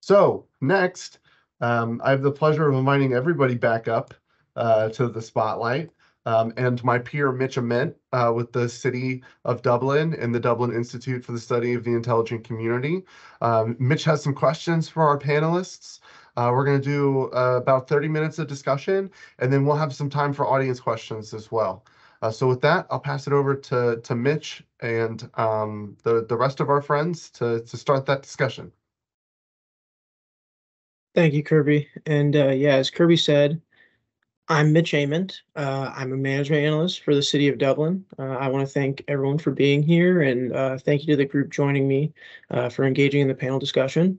So next, I have the pleasure of inviting everybody back up to the spotlight. And my peer Mitch Ament with the City of Dublin and the Dublin Institute for the Study of the Intelligent Community. Mitch has some questions for our panelists. We're going to do about 30 minutes of discussion, and then we'll have some time for audience questions as well. So with that, I'll pass it over to Mitch and the rest of our friends to start that discussion. Thank you, Kirby. And yeah, as Kirby said, I'm Mitch Ament. I'm a management analyst for the City of Dublin. I want to thank everyone for being here, and thank you to the group joining me for engaging in the panel discussion.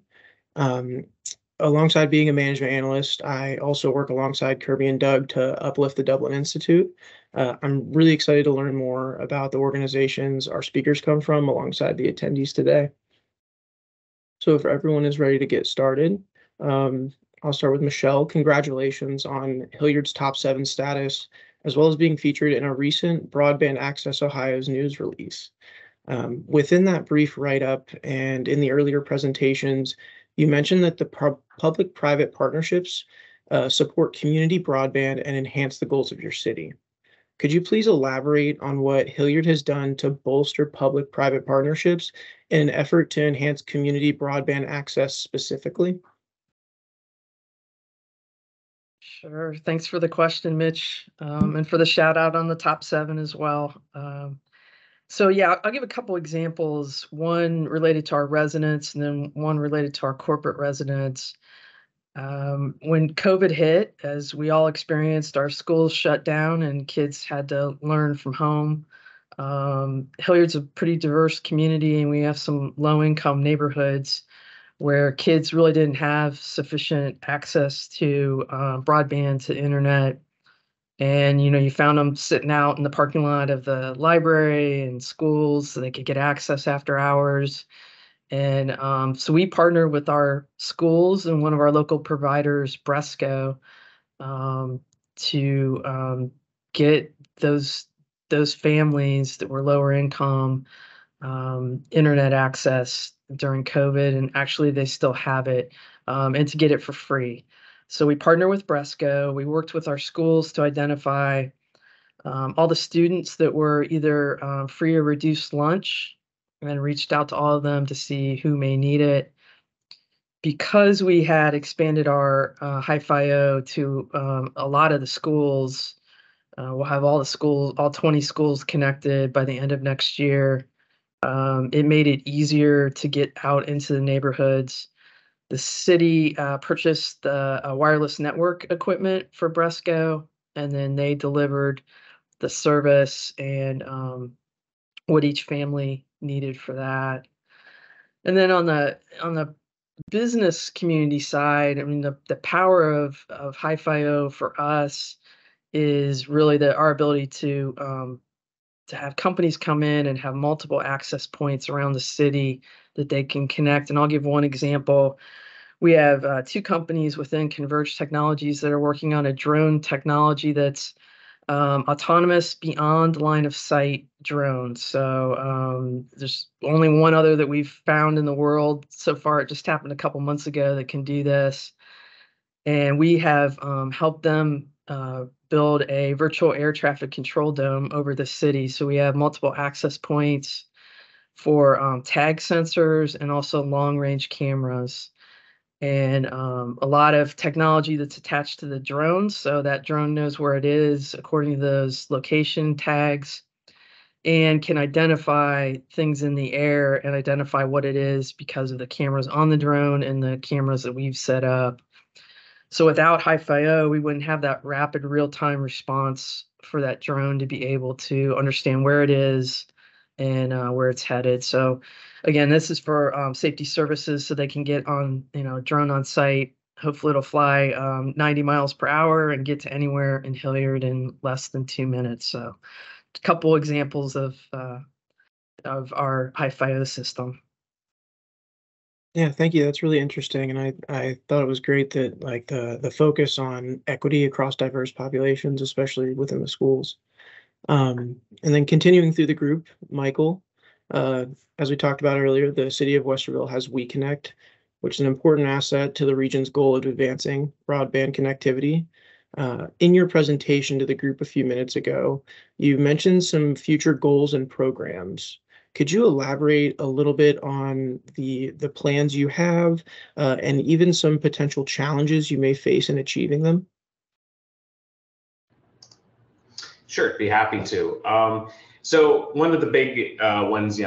Alongside being a management analyst, I also work alongside Kirby and Doug to uplift the Dublin Institute. I'm really excited to learn more about the organizations our speakers come from alongside the attendees today. So if everyone is ready to get started, I'll start with Michelle. Congratulations on Hilliard's top 7 status, as well as being featured in a recent Broadband Access Ohio's news release. Within that brief write-up and in the earlier presentations, you mentioned that the public-private partnerships support community broadband and enhance the goals of your city. Could you please elaborate on what Hilliard has done to bolster public-private partnerships in an effort to enhance community broadband access specifically? Sure. Thanks for the question, Mitch, and for the shout out on the top 7 as well. So yeah, I'll give a couple examples, one related to our residents and then one related to our corporate residents. When COVID hit, as we all experienced, our schools shut down and kids had to learn from home. Hilliard's a pretty diverse community, and we have some low-income neighborhoods where kids really didn't have sufficient access to broadband, to internet. And, you found them sitting out in the parking lot of the library and schools so they could get access after hours. And so we partnered with our schools and one of our local providers, Bresco, to get those families that were lower income internet access during COVID, and actually they still have it, and to get it for free. So we partner with Bresco. We worked with our schools to identify all the students that were either free or reduced lunch, and then reached out to all of them to see who may need it. Because we had expanded our Hi-Fi-O to a lot of the schools, we'll have all 20 schools connected by the end of next year. It made it easier to get out into the neighborhoods. The city purchased wireless network equipment for Bresco, and then they delivered the service and what each family needed for that. And then on the business community side, I mean, the power of Hi-Fi-O for us is really our ability to have companies come in and have multiple access points around the city that they can connect. And I'll give one example. We have 2 companies within Converge Technologies that are working on a drone technology that's autonomous beyond line of sight drones. So there's only one other that we've found in the world so far. It just happened a couple months ago that can do this. And we have helped them build a virtual air traffic control dome over the city. So we have multiple access points for tag sensors and also long-range cameras. And a lot of technology that's attached to the drone, so that drone knows where it is according to those location tags and can identify things in the air and identify what it is because of the cameras on the drone and the cameras that we've set up. So without Hi-Fi-O, we wouldn't have that rapid real-time response for that drone to be able to understand where it is and where it's headed. So again, this is for safety services, so they can get on, drone on site. Hopefully it'll fly 90 miles per hour and get to anywhere in Hilliard in less than 2 minutes. So a couple examples of our Hi-Fi-O system. Yeah, thank you. That's really interesting, and I thought it was great that like the focus on equity across diverse populations, especially within the schools. And then continuing through the group, Michael, as we talked about earlier, the city of Westerville has WeConnect, which is an important asset to the region's goal of advancing broadband connectivity. In your presentation to the group a few minutes ago, you mentioned some future goals and programs. Could you elaborate a little bit on the plans you have, and even some potential challenges you may face in achieving them? Sure, be happy to. So one of the big ones,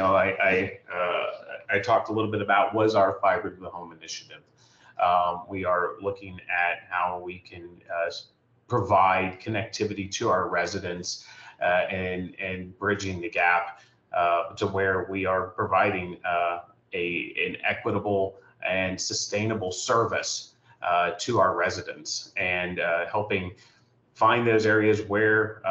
I talked a little bit about was our fiber to the home initiative. We are looking at how we can provide connectivity to our residents and bridging the gap to where we are providing an equitable and sustainable service to our residents, and helping find those areas where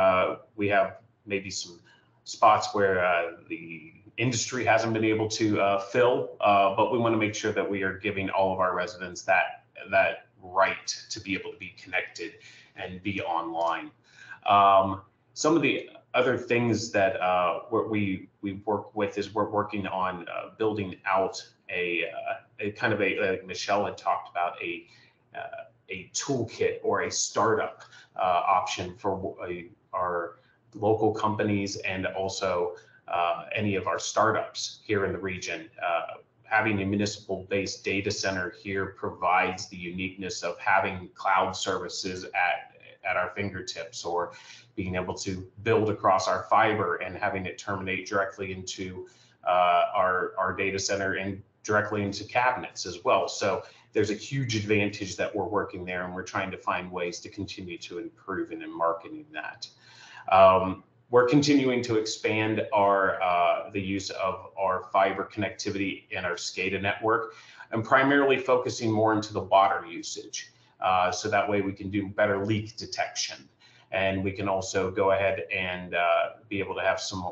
we have maybe some spots where the industry hasn't been able to fill, but we want to make sure that we are giving all of our residents that right to be able to be connected and be online. Some of the other things that we work with is we're working on building out a kind of like Michelle had talked about, a toolkit or a startup option for our local companies and also any of our startups here in the region. Having a municipal-based data center here provides the uniqueness of having cloud services at our fingertips, or being able to build across our fiber and having it terminate directly into our data center and directly into cabinets as well. So there's a huge advantage that we're working there, and we're trying to find ways to continue to improve and in marketing that. We're continuing to expand the use of our fiber connectivity in our SCADA network, and primarily focusing more into the water usage. So that way we can do better leak detection, and we can also go ahead and be able to have some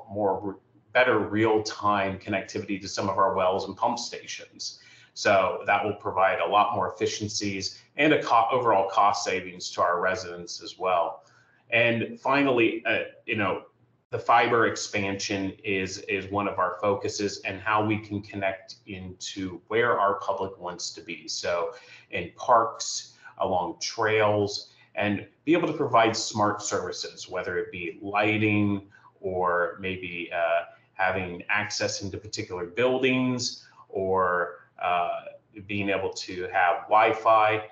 better real-time connectivity to some of our wells and pump stations. So that will provide a lot more efficiencies and overall cost savings to our residents as well. And finally, the fiber expansion is one of our focuses, and how we can connect into where our public wants to be. So in parks, along trails, and be able to provide smart services, whether it be lighting or maybe having access into particular buildings, or being able to have Wi-Fi.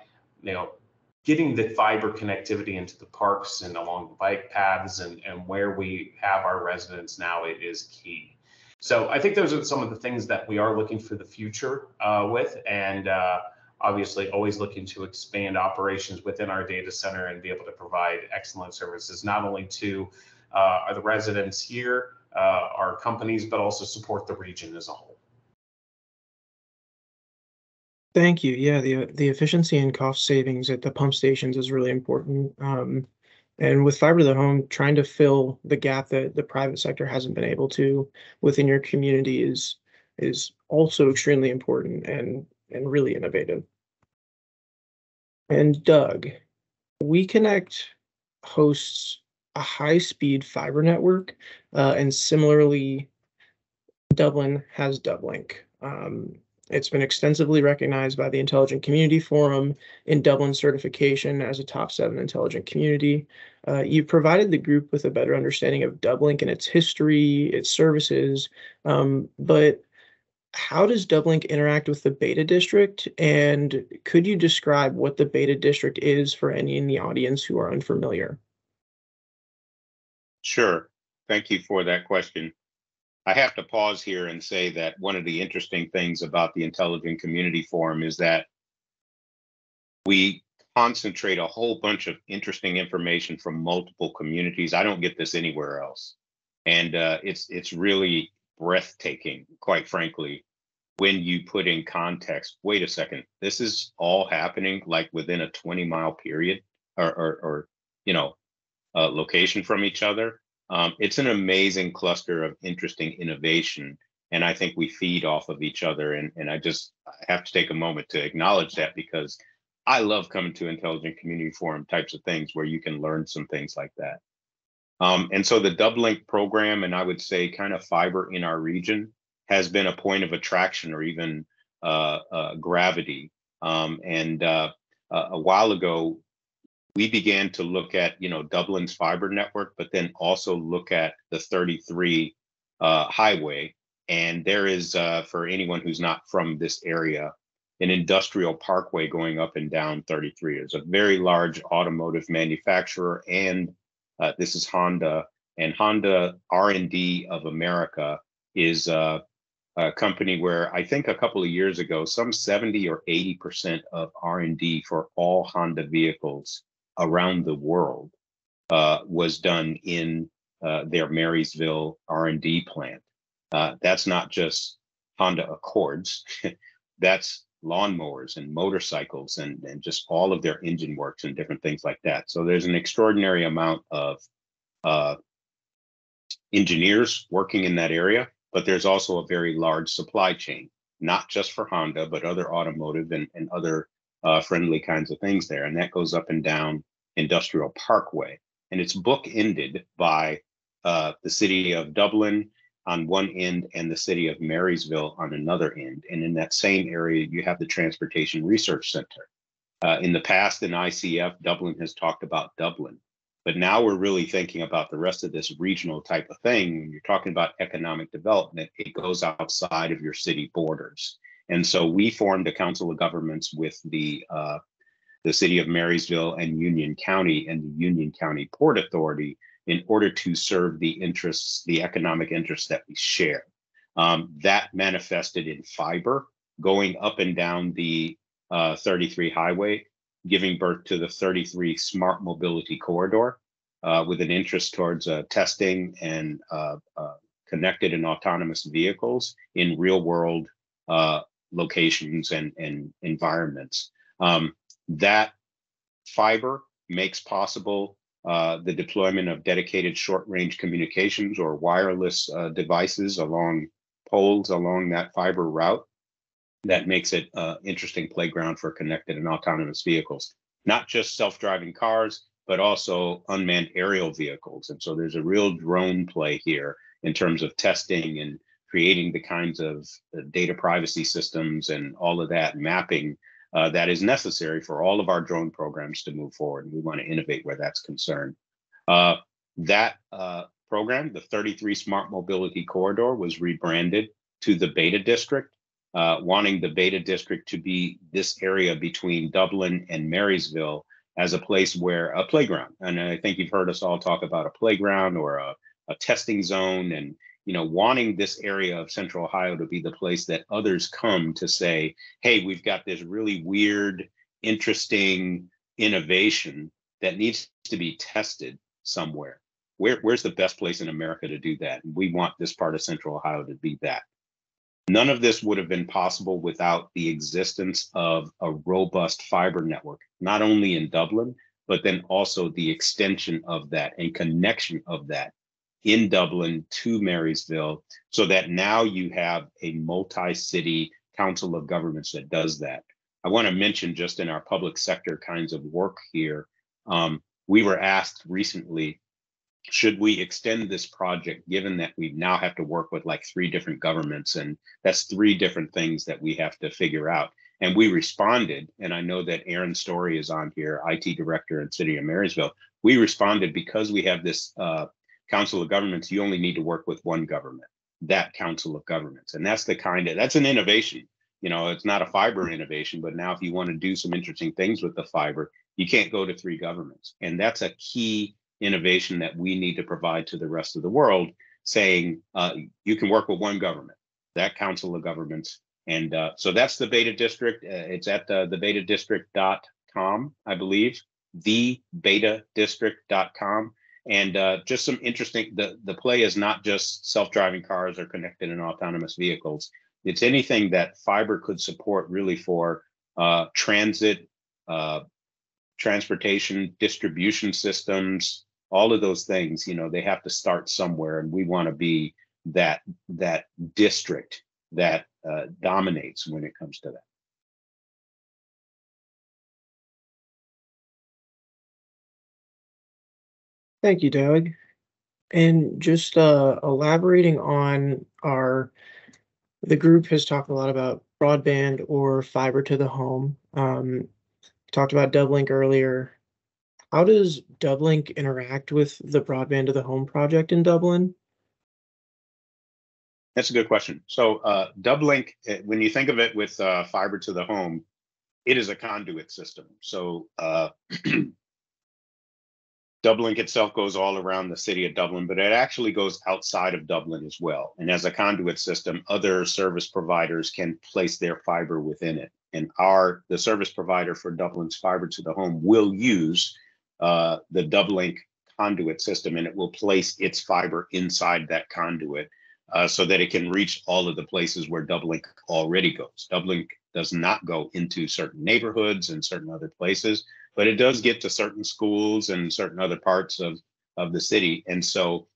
Getting the fiber connectivity into the parks and along the bike paths and where we have our residents now, it is key. So I think those are some of the things that we are looking for the future with, and obviously always looking to expand operations within our data center and be able to provide excellent services, not only to the residents here, our companies, but also support the region as a whole. Thank you. Yeah, the efficiency and cost savings at the pump stations is really important. And with fiber to the home, trying to fill the gap that the private sector hasn't been able to within your community is also extremely important and really innovative. And Doug, WeConnect hosts a high-speed fiber network, and similarly, Dublin has Dublink. It's been extensively recognized by the Intelligent Community Forum in Dublin certification as a top 7 intelligent community. You provided the group with a better understanding of Dublink and its history, its services, but how does Dublink interact with the Beta District? And could you describe what the Beta District is for any in the audience who are unfamiliar? Sure. Thank you for that question. I have to pause here and say that one of the interesting things about the Intelligent Community Forum is that we concentrate a whole bunch of interesting information from multiple communities. I don't get this anywhere else. And it's really breathtaking, quite frankly, when you put in context, wait a second, this is all happening like within a 20-mile period or location from each other. It's an amazing cluster of interesting innovation, and I think we feed off of each other. And I have to take a moment to acknowledge that, because I love coming to Intelligent Community Forum types of things where you can learn some things like that. And so the Dublink program, and I would say kind of fiber in our region, has been a point of attraction, or even gravity. A while ago, we began to look at, Dublin's fiber network, but then also look at the 33 highway. And there is, for anyone who's not from this area, an industrial parkway going up and down 33. It's a very large automotive manufacturer, and this is Honda. And Honda R&D of America is a company where I think a couple of years ago, some 70 or 80% of R&D for all Honda vehicles around the world was done in their Marysville R&D plant. That's not just Honda Accords. That's lawnmowers and motorcycles and just all of their engine works and different things like that. So there's an extraordinary amount of engineers working in that area, but there's also a very large supply chain, not just for Honda, but other automotive and other friendly kinds of things there. And that goes up and down Industrial Parkway. And it's bookended by the city of Dublin on one end and the city of Marysville on another end. And in that same area, you have the Transportation Research Center. In the past, in ICF, Dublin has talked about Dublin. But now we're really thinking about the rest of this regional type of thing. When you're talking about economic development, it goes outside of your city borders. And so we formed a council of governments with the city of Marysville and Union County and the Union County Port Authority in order to serve the interests, the economic interests that we share. That manifested in fiber going up and down the 33 highway, giving birth to the 33 Smart Mobility Corridor, with an interest towards testing and connected and autonomous vehicles in real world locations and environments. That fiber makes possible the deployment of dedicated short-range communications or wireless devices along poles along that fiber route. That makes it an interesting playground for connected and autonomous vehicles, not just self-driving cars, but also unmanned aerial vehicles. And so there's a real drone play here in terms of testing and creating the kinds of data privacy systems and all of that mapping that is necessary for all of our drone programs to move forward. And we want to innovate where that's concerned. That program, the 33 Smart Mobility Corridor, was rebranded to the Beta District, wanting the Beta District to be this area between Dublin and Marysville as a place where a playground. And I think you've heard us all talk about a playground or a testing zone, and wanting this area of Central Ohio to be the place that others come to say, hey, we've got this really weird, interesting innovation that needs to be tested somewhere. Where's the best place in America to do that? And we want this part of Central Ohio to be that. None of this would have been possible without the existence of a robust fiber network, not only in Dublin, but then also the extension of that and connection of that in Dublin to Marysville, so that now you have a multi-city council of governments that does that. I want to mention, just in our public sector kinds of work here, we were asked recently, should we extend this project, given that we now have to work with like 3 different governments, and that's 3 different things that we have to figure out. And we responded, and I know that Aaron Story is on here, IT director in City of Marysville. We responded, because we have this council of governments, you only need to work with one government, that council of governments. And that's that's an innovation. It's not a fiber innovation, but now if you want to do some interesting things with the fiber, you can't go to 3 governments. And that's a key innovation that we need to provide to the rest of the world, saying you can work with one government, that council of governments. And so that's the Beta District. It's at thebetadistrict.com, I believe, thebetadistrict.com. And just some interesting, the play is not just self-driving cars or connected and autonomous vehicles. It's anything that fiber could support, really, for transit, transportation, distribution systems, all of those things. They have to start somewhere, and we want to be that district that dominates when it comes to that. Thank you, Doug. And just elaborating on the group has talked a lot about broadband or fiber to the home. Talked about Dublink earlier. How does Dublink interact with the broadband to the home project in Dublin? That's a good question. So Dublink, when you think of it with fiber to the home, it is a conduit system. So Dublink itself goes all around the city of Dublin, but it actually goes outside of Dublin as well. And as a conduit system, other service providers can place their fiber within it. And the service provider for Dublin's fiber to the home will use the Dublink conduit system, and it will place its fiber inside that conduit so that it can reach all of the places where Dublink already goes. Dublink does not go into certain neighborhoods and certain other places, but it does get to certain schools and certain other parts of the city. And so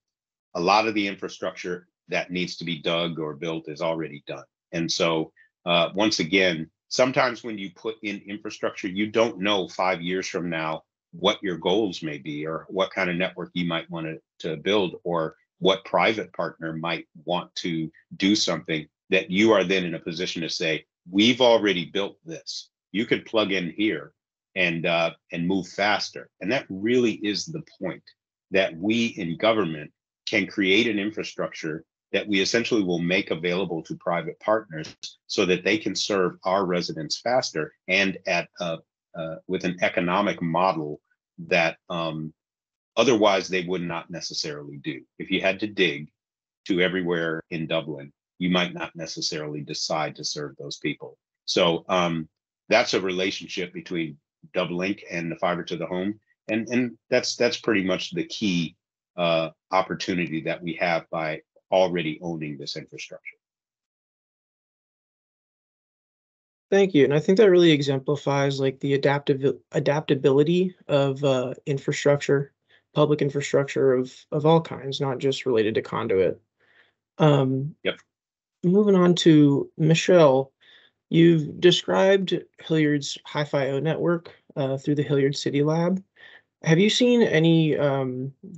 a lot of the infrastructure that needs to be dug or built is already done. And so once again, sometimes when you put in infrastructure, you don't know 5 years from now what your goals may be or what kind of network you might want to build or what private partner might want to do something that you are then in a position to say, we've already built this. You could plug in here and move faster. And that really is the point, that we in government can create an infrastructure that we essentially will make available to private partners so that they can serve our residents faster and at with an economic model that otherwise they would not necessarily do. If you had to dig to everywhere in Dublin, you might not necessarily decide to serve those people. So that's a relationship between Dublink and the fiber to the home. And that's pretty much the key opportunity that we have by already owning this infrastructure. Thank you. And I think that really exemplifies like the adaptability of infrastructure, public infrastructure of all kinds, not just related to conduit. Yep. Moving on to Michelle, you've described Hilliard's Hi-Fi-O network through the Hilliard City Lab. Have you seen any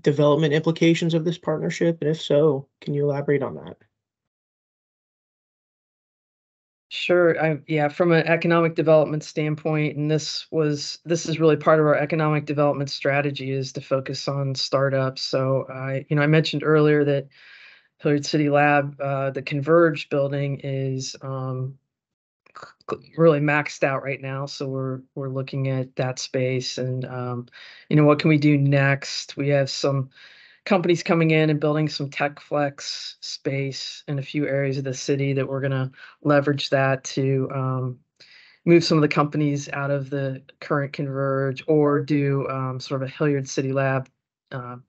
development implications of this partnership? And if so, can you elaborate on that? Sure. Yeah, from an economic development standpoint, and this is really part of our economic development strategy is to focus on startups. So I mentioned earlier that Hilliard City Lab, the Converge building is really maxed out right now. So we're looking at that space and what can we do next? We have some companies coming in and building some tech flex space in a few areas of the city that we're going to leverage that to move some of the companies out of the current Converge or do sort of a Hilliard City Lab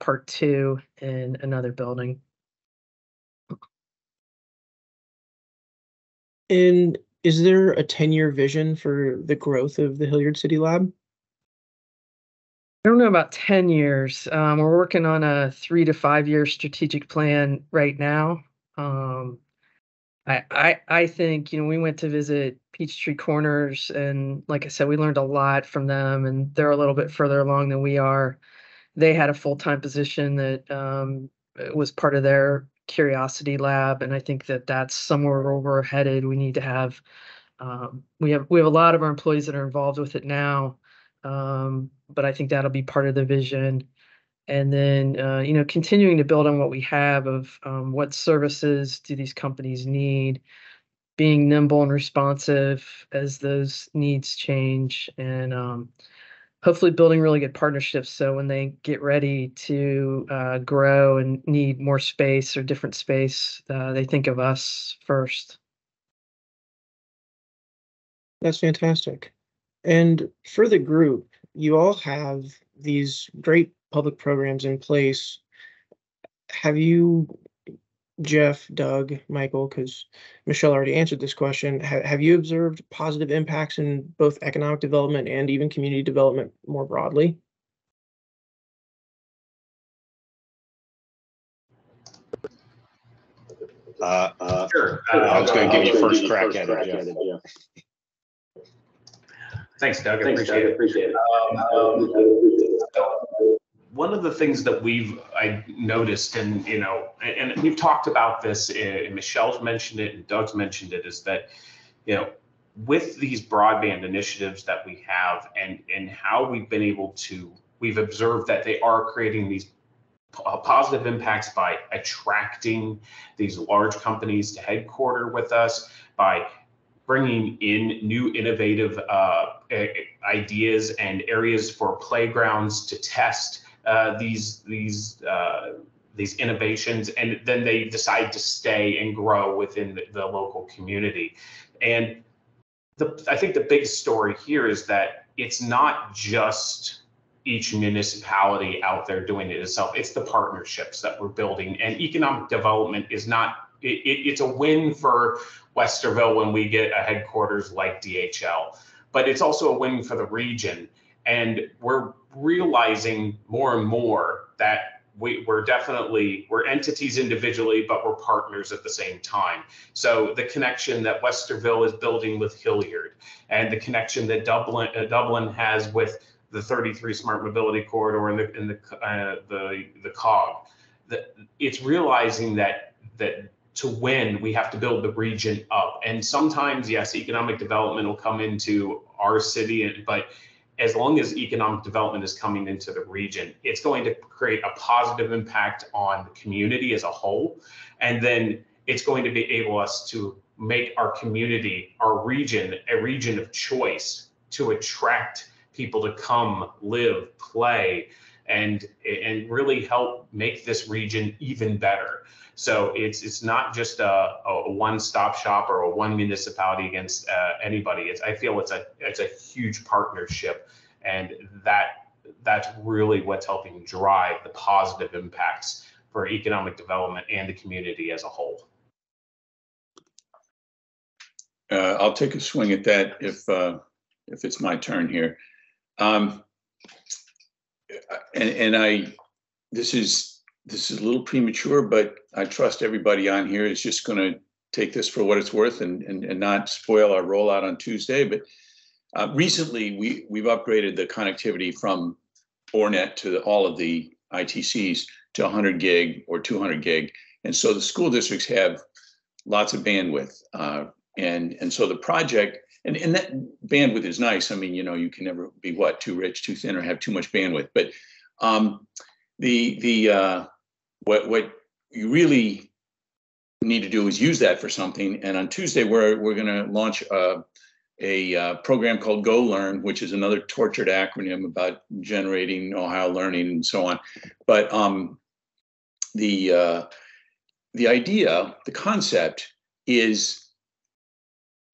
part 2 in another building. And is there a 10-year vision for the growth of the Hilliard City Lab? I don't know about 10 years. We're working on a 3 to 5 year strategic plan right now. I think, we went to visit Peachtree Corners and like I said, we learned a lot from them and they're a little bit further along than we are. They had a full-time position that was part of their Curiosity Lab. And I think that that's somewhere where we're headed. We need to have, we have a lot of our employees that are involved with it now. But I think that'll be part of the vision. And then, continuing to build on what we have of what services do these companies need, being nimble and responsive as those needs change, and hopefully building really good partnerships. So when they get ready to grow and need more space or different space, they think of us first. That's fantastic. And for the group, you all have these great public programs in place. Have you, Jeff, Doug, Michael, because Michelle already answered this question, have you observed positive impacts in both economic development and even community development more broadly? Sure. I was going to give you first crack at it, Jeff. Thanks, Doug. I appreciate it. One of the things that I noticed, and we've talked about this, and Michelle's mentioned it, and Doug's mentioned it, is that you know, with these broadband initiatives that we have and how we've been able to, we've observed that they are creating these positive impacts by attracting these large companies to headquarter with us, by bringing in new innovative ideas and areas for playgrounds to test these innovations, and then they decide to stay and grow within the local community. And I think the big story here is that it's not just each municipality out there doing it itself. It's the partnerships that we're building, and economic development is not, it's a win for Westerville when we get a headquarters like DHL, but it's also a win for the region. And we're realizing more and more that we're entities individually, but we're partners at the same time. So the connection that Westerville is building with Hilliard, and the connection that Dublin has with the 33 Smart Mobility Corridor and the COG, it's realizing that to win, we have to build the region up. And sometimes, yes, economic development will come into our city, but as long as economic development is coming into the region, it's going to create a positive impact on the community as a whole. And then it's going to be able us to make our community, our region, a region of choice to attract people to come, live, play, and really help make this region even better. So it's not just a one-stop shop or a one municipality against anybody. I feel it's a huge partnership, and that's really what's helping drive the positive impacts for economic development and the community as a whole. I'll take a swing at that if it's my turn here. This is a little premature, but I trust everybody on here is just going to take this for what it's worth and not spoil our rollout on Tuesday. But recently, we've upgraded the connectivity from Ornet to all of the ITCs to 100 gig or 200 gig, and so the school districts have lots of bandwidth, and so the project. And that bandwidth is nice. I mean, you know, you can never be too rich, too thin, or have too much bandwidth. But what you really need to do is use that for something. And on Tuesday, we're going to launch a program called Go Learn, which is another tortured acronym about generating Ohio learning and so on. But the idea, the concept is,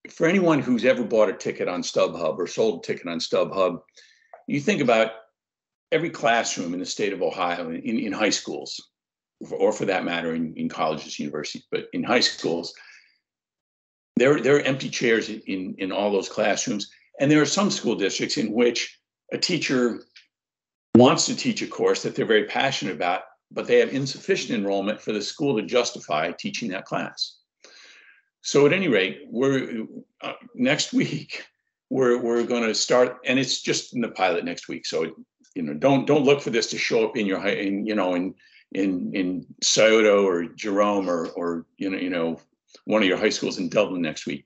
for anyone who's ever bought a ticket on StubHub or sold a ticket on StubHub, you think about every classroom in the state of Ohio in high schools, or for that matter, in colleges, universities, but in high schools, there are empty chairs in all those classrooms. And there are some school districts in which a teacher wants to teach a course that they're very passionate about, but they have insufficient enrollment for the school to justify teaching that class. So at any rate, next week we're going to start, and it's just in the pilot next week. So don't look for this to show up in your in Scioto or Jerome or one of your high schools in Dublin next week.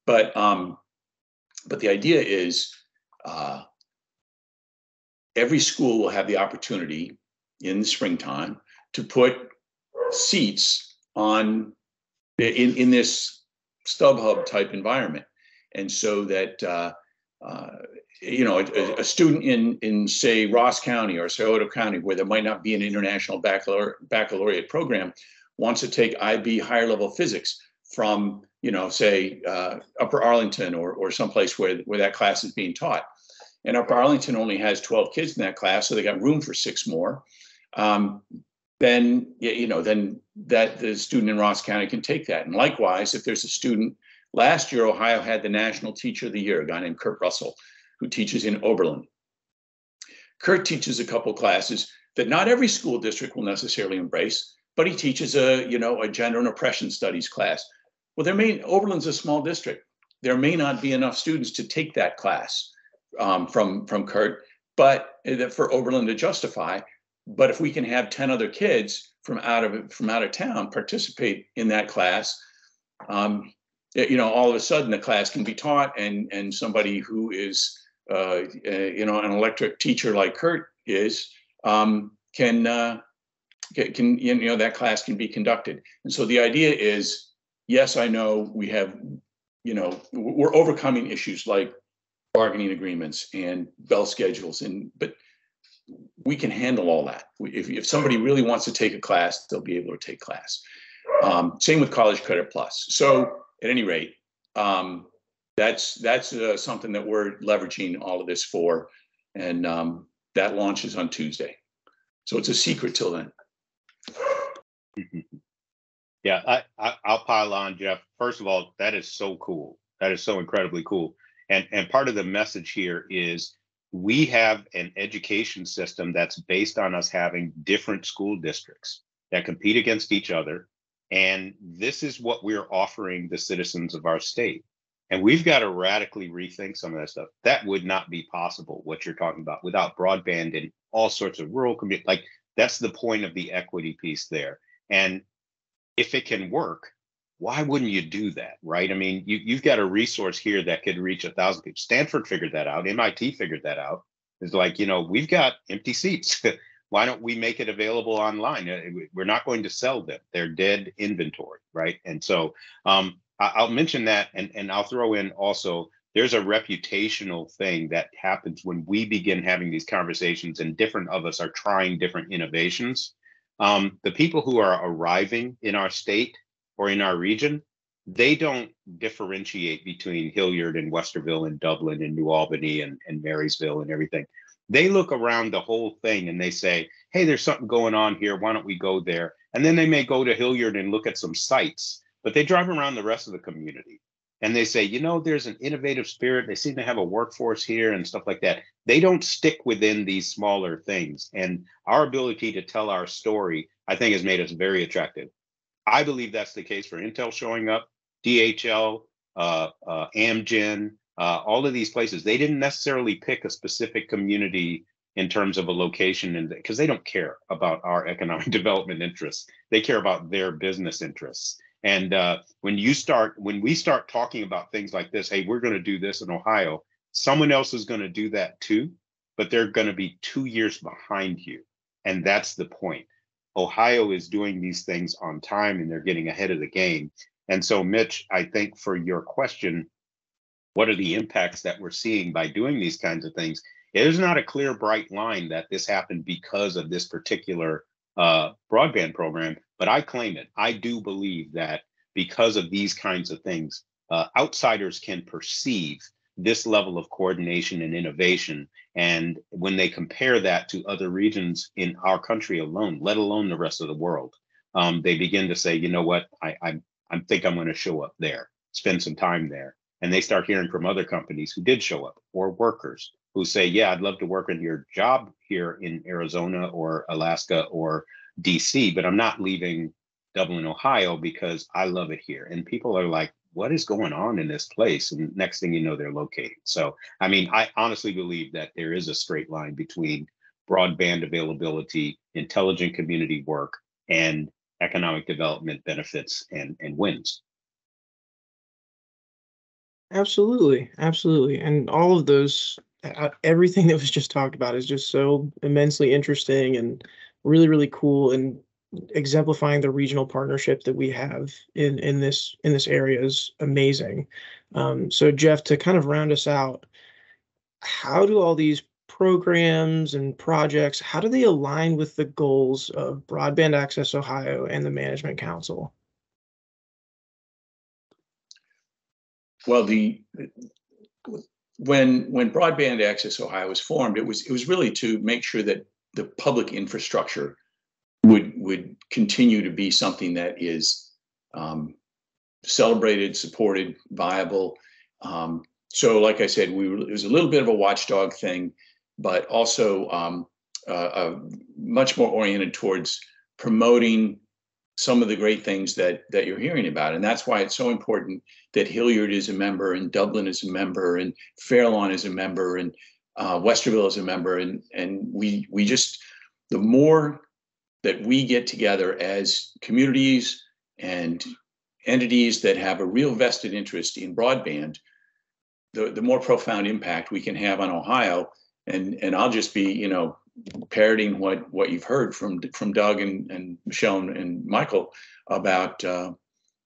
But the idea is every school will have the opportunity in the springtime to put seats on in this StubHub type environment, and so that a student in say Ross County or Scioto County, where there might not be an international baccalaureate program, wants to take IB higher level physics from say Upper Arlington or someplace where that class is being taught. And Upper Arlington only has 12 kids in that class, so they got room for 6 more. Then that the student in Ross County can take that. And likewise, if there's a student, last year Ohio had the National Teacher of the Year, a guy named Kurt Russell, who teaches in Oberlin. Kurt teaches a couple classes that not every school district will necessarily embrace, but he teaches a gender and oppression studies class. Well, Oberlin's a small district. There may not be enough students to take that class from Kurt, but for Oberlin to justify. But if we can have 10 other kids from out of town participate in that class, all of a sudden the class can be taught, and somebody who is an electric teacher like Kurt is can that class can be conducted. And so the idea is, yes, I know we have, we're overcoming issues like bargaining agreements and bell schedules, but we can handle all that. If somebody really wants to take a class, they'll be able to take class. Same with College Credit Plus. So at any rate, that's something that we're leveraging all of this for, and that launches on Tuesday. So it's a secret till then. Yeah, I'll pile on, Jeff. First of all, that is so cool. That is so incredibly cool. And part of the message here is we have an education system that's based on us having different school districts that compete against each other. And this is what we're offering the citizens of our state. And we've got to radically rethink some of that stuff. That would not be possible, what you're talking about, without broadband in all sorts of rural communities. Like, that's the point of the equity piece there. And if it can work, why wouldn't you do that, right? I mean, you've got a resource here that could reach 1,000 people. Stanford figured that out. MIT figured that out. It's like, we've got empty seats. Why don't we make it available online? We're not going to sell them. They're dead inventory, right? And so I'll mention that, and I'll throw in also, there's a reputational thing that happens when we begin having these conversations and different of us are trying different innovations. The people who are arriving in our state or in our region, they don't differentiate between Hilliard and Westerville and Dublin and New Albany and Marysville and everything. They look around the whole thing and they say, hey, there's something going on here. Why don't we go there? And then they may go to Hilliard and look at some sites, but they drive around the rest of the community. And they say, there's an innovative spirit. They seem to have a workforce here and stuff like that. They don't stick within these smaller things. And our ability to tell our story, I think, has made us very attractive. I believe that's the case for Intel showing up, DHL, Amgen, all of these places. They didn't necessarily pick a specific community in terms of a location, and because they don't care about our economic development interests. They care about their business interests. And when we start talking about things like this, hey, we're going to do this in Ohio, someone else is going to do that too, but they're going to be 2 years behind you. And that's the point. Ohio is doing these things on time and they're getting ahead of the game. And so, Mitch, I think for your question, what are the impacts that we're seeing by doing these kinds of things? There's not a clear, bright line that this happened because of this particular broadband program, but I claim it. I do believe that because of these kinds of things, outsiders can perceive this level of coordination and innovation. And when they compare that to other regions in our country alone, let alone the rest of the world, they begin to say, you know what, I think I'm going to show up there, spend some time there. And they start hearing from other companies who did show up, or workers who say, yeah, I'd love to work in your job here in Arizona or Alaska or DC, but I'm not leaving Dublin, Ohio, because I love it here. And people are like, what is going on in this place? And next thing you know, they're located. So, I mean, I honestly believe that there is a straight line between broadband availability, intelligent community work, and economic development benefits and wins. Absolutely. Absolutely. And all of those, everything that was just talked about is just so immensely interesting and really, really cool, and exemplifying the regional partnership that we have in this area is amazing. So Jeff, to kind of round us out, how do all these programs and projects, how do they align with the goals of Broadband Access Ohio and the Management Council? Well, when Broadband Access Ohio was formed, it was really to make sure that the public infrastructure would continue to be something that is celebrated, supported, viable. So, like I said, it was a little bit of a watchdog thing, but also much more oriented towards promoting some of the great things that you're hearing about. And that's why it's so important that Hilliard is a member, and Dublin is a member, and Fairlawn is a member, and Westerville is a member. And we just, the more that we get together as communities and entities that have a real vested interest in broadband, the more profound impact we can have on Ohio. And I'll just be, you know, parroting what you've heard from Doug and Michelle and Michael about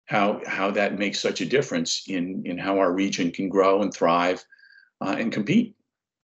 how that makes such a difference in how our region can grow and thrive and compete.